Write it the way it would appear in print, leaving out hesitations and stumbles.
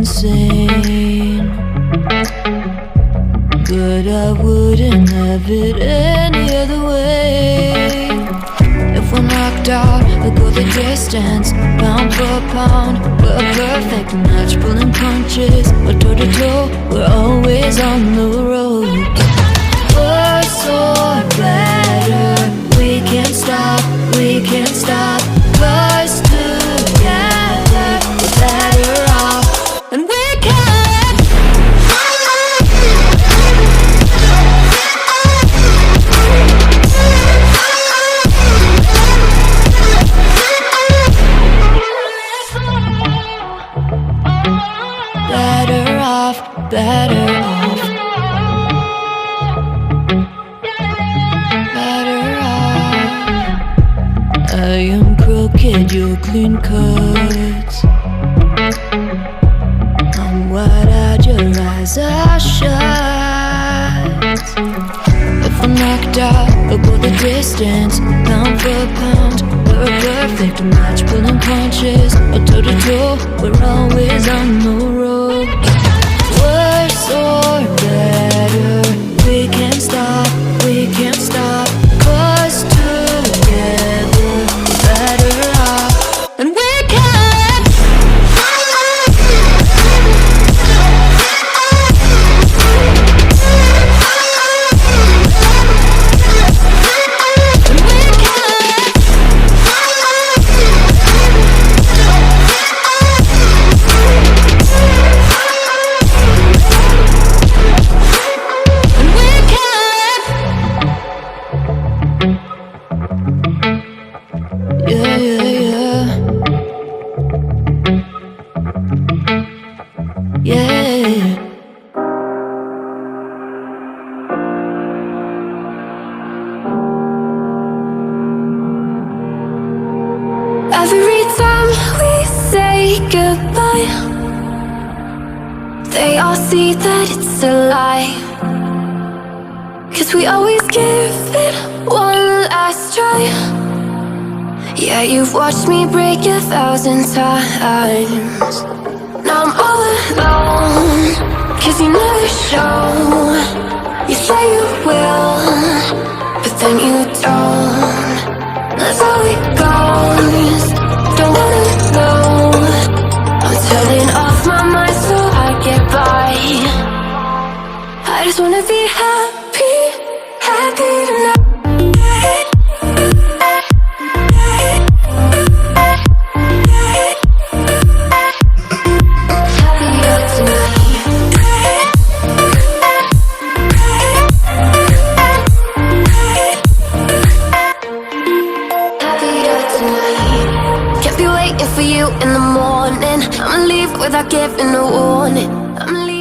insane, but I wouldn't have it any other way. If we're knocked out, we'll go the distance, pound for pound. We're a perfect match, pulling punches. We're toe to toe, we're always on the road. Worse or better, we can't stop, we can't stop. 'Cause together we're better off, and we can. Better off, better off, better off. I am crooked, you're clean cuts. I'm wide-eyed, your eyes are shut. If we're knocked out, we'll go the distance, pound for pound. We're a perfect match, pulling punches. We're toe to toe, we're always on the road. Worse or better, we can't stop, we can't stop. 'Cause together we're better off, and we can. Yeah, yeah, yeah. Yeah. Every time we say goodbye, they all see that it's a lie. 'Cause we always give it one last try. Yeah, you've watched me break 1,000 times. Now I'm all alone, 'cause you never show. You say you will, but then you don't. That's how it goes, don't wanna know. I'm turning off my mind so I get by. I just wanna be happy, happy tonight. For you in the morning, I'ma leave without giving a warning. I'ma leave